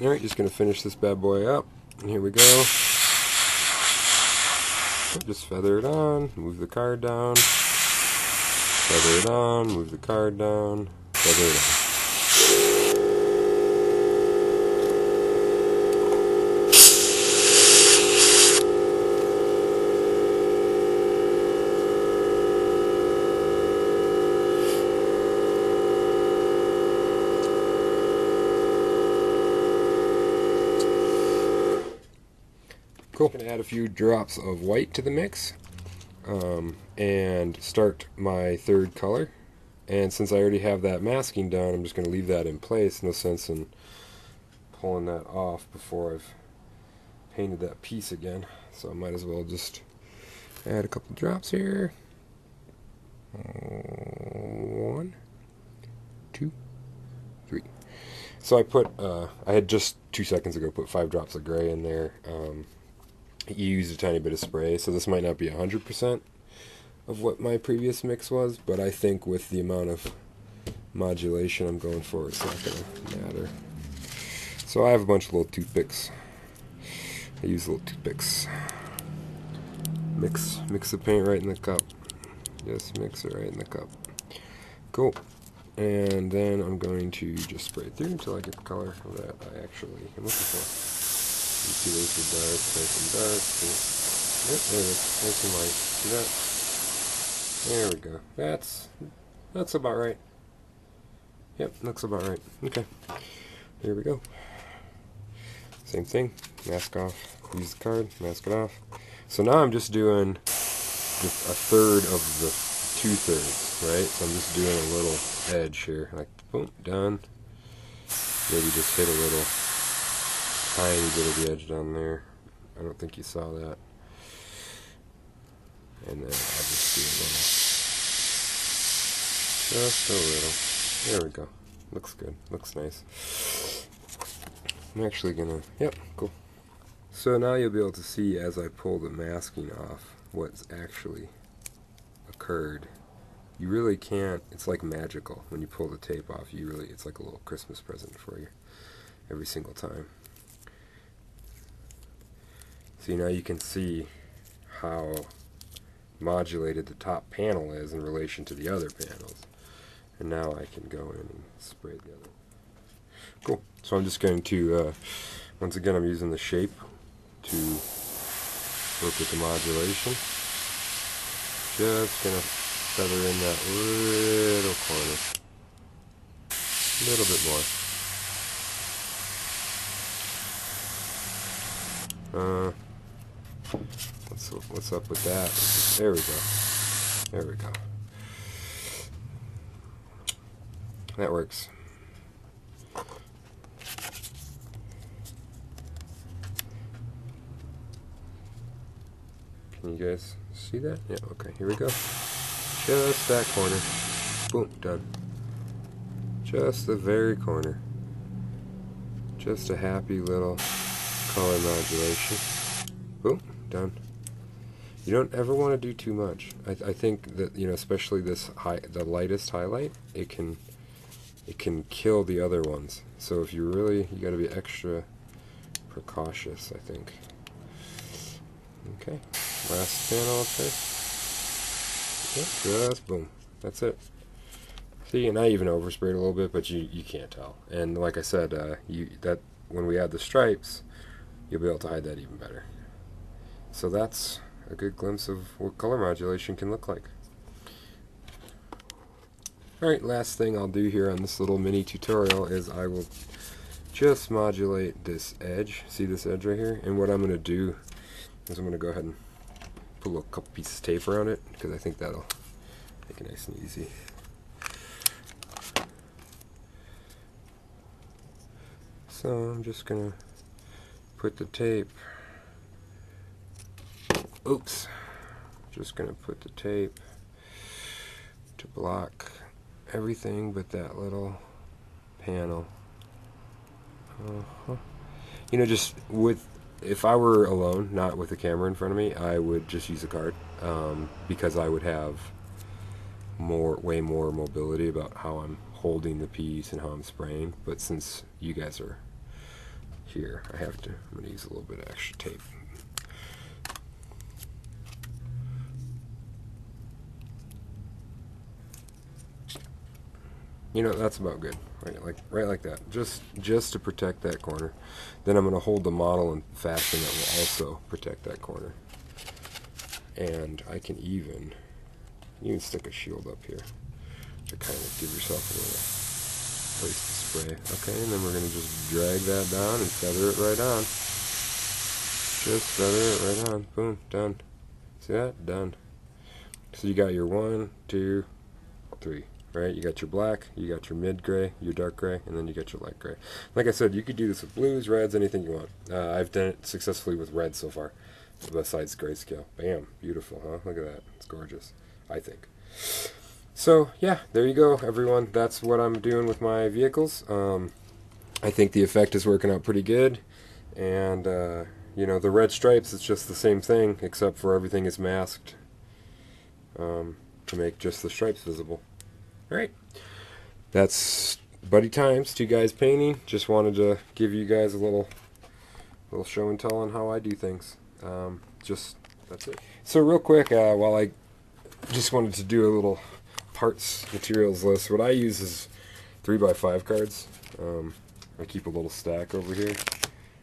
Alright, just going to finish this bad boy up. And here we go. Just feather it on, move the card down, feather it on, move the card down, feather it on. Cool. I'm going to add a few drops of white to the mix and start my third color. And since I already have that masking done, I'm just going to leave that in place. No sense in pulling that off before I've painted that piece again. So I might as well just add a couple drops here. 1, 2, 3. So I put, I had just 2 seconds ago put 5 drops of gray in there. You used a tiny bit of spray, so this might not be 100% of what my previous mix was, but I think with the amount of modulation I'm going for, it's not going to matter. So I have a bunch of little toothpicks. I use little toothpicks. Mix the paint right in the cup. Just mix it right in the cup. Cool. And then I'm going to just spray it through until I get the color that I actually am looking for. You see those are dark, nice and dark. Yep, there it is, nice and light. See that? There we go. That's about right. Yep, looks about right. Okay, here we go. Same thing, mask off, use the card, mask it off. So now I'm just doing just a third of the 2/3, right? So I'm just doing a little edge here, like boom, done. Maybe just hit a little tiny bit of the edge down there. I don't think you saw that. And then I'll just do a little. There we go. Looks good. Looks nice. I'm actually gonna, yep, cool. So now you'll be able to see as I pull the masking off what's actually occurred. You really can't, it's like magical. When you pull the tape off, it's like a little Christmas present for you every single time. See, now you can see how modulated the top panel is in relation to the other panels. And now I can go in and spray the other. Cool. So I'm just going to, once again, I'm using the shape to work with the modulation. Just going to feather in that little corner. A little bit more. What's up with that? There we go. There we go. That works. Can you guys see that? Yeah, okay, here we go. Just that corner. Boom, done. Just the very corner. Just a happy little color modulation. Boom, done. You don't ever want to do too much. I think that, you know, especially the lightest highlight, it can kill the other ones. So if you got to be extra precautious, I think. Okay, last panel up there. Yep, just boom. That's it. See, and I even oversprayed a little bit, but you can't tell. And like I said, that when we add the stripes, you'll be able to hide that even better. So that's a good glimpse of what color modulation can look like. Alright, last thing I'll do here on this little mini tutorial is I will just modulate this edge. See this edge right here? And what I'm going to do is I'm going to go ahead and put a couple pieces of tape around it, because I think that'll make it nice and easy. So I'm just going to put the tape, oops, just going to put the tape to block everything but that little panel. You know, just if I were alone, not with the camera in front of me, I would just use a card, because I would have way more mobility about how I'm holding the piece and how I'm spraying. But since you guys are here. I'm going to use a little bit of extra tape. You know, that's about good. Right like that. Just to protect that corner. Then I'm going to hold the model in fashion that will also protect that corner. And I can even stick a shield up here to kind of give yourself a little place to spray. Okay, and then we're going to just drag that down and feather it right on. Just feather it right on. Boom, done. See that? Done. So you got your 1, 2, 3. Right, you got your black, you got your mid gray, your dark gray, and then you got your light gray. Like I said, you could do this with blues, reds, anything you want. I've done it successfully with red so far, besides grayscale. Bam, beautiful, huh? Look at that, it's gorgeous, I think. So yeah, there you go, everyone. That's what I'm doing with my vehicles. I think the effect is working out pretty good, and you know, the red stripes, it's just the same thing, except for everything is masked to make just the stripes visible. Alright, that's Buddy Times, 2 guys painting. Just wanted to give you guys a little show and tell on how I do things. That's it. So real quick, while I just wanted to do a little parts materials list, what I use is 3x5 cards. I keep a little stack over here.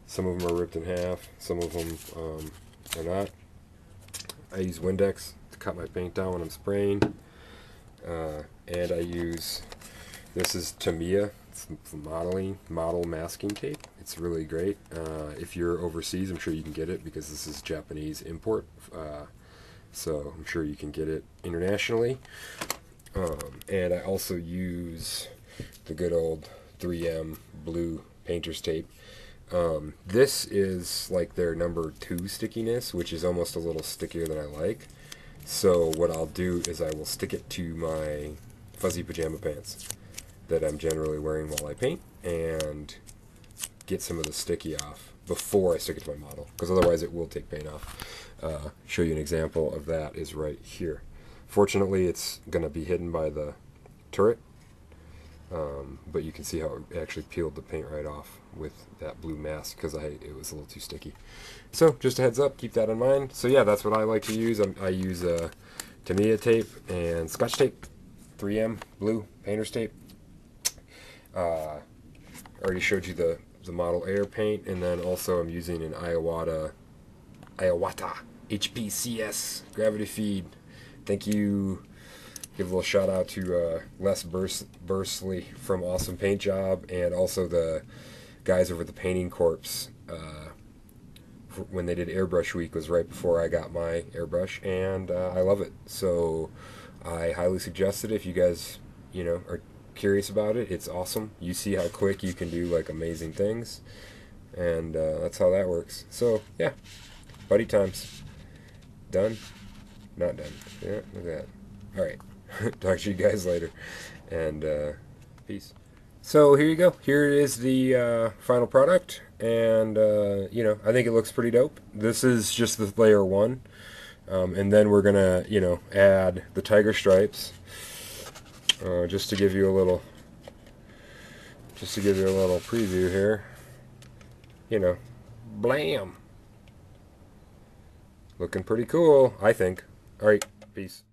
Some of them are ripped in half, some of them are not. I use Windex to cut my paint down when I'm spraying. And I use, this is Tamiya, it's model masking tape. It's really great. If you're overseas, I'm sure you can get it because this is Japanese import. So I'm sure you can get it internationally. And I also use the good old 3M blue painter's tape. This is like their number 2 stickiness, which is almost a little stickier than I like. So what I'll do is I will stick it to my fuzzy pajama pants that I'm generally wearing while I paint and get some of the sticky off before I stick it to my model, because otherwise it will take paint off. Show you an example of that is right here. Fortunately, it's going to be hidden by the turret, but you can see how it actually peeled the paint right off with that blue mask because it was a little too sticky. So just a heads up, keep that in mind. So yeah, that's what I like to use. I use Tamiya tape and Scotch tape, 3M blue painter's tape. I already showed you the model air paint, and then also I'm using an Iwata HPCS gravity feed. Thank you. Give a little shout out to Les Bursley from Awesome Paint Job, and also the guys over at the Painting Corps. When they did Airbrush Week was right before I got my airbrush, and I love it. So I highly suggest it if you guys, you know, are curious about it. It's awesome. You see how quick you can do like amazing things, and that's how that works. So yeah, Buddy Times. Done? Not done. Yeah, look at that. All right. Talk to you guys later, and peace. So here you go. Here is the final product, and you know, I think it looks pretty dope. This is just the layer 1, and then we're gonna, you know, add the tiger stripes, just to give you a little preview here. You know, blam. Looking pretty cool, I think. All right, peace.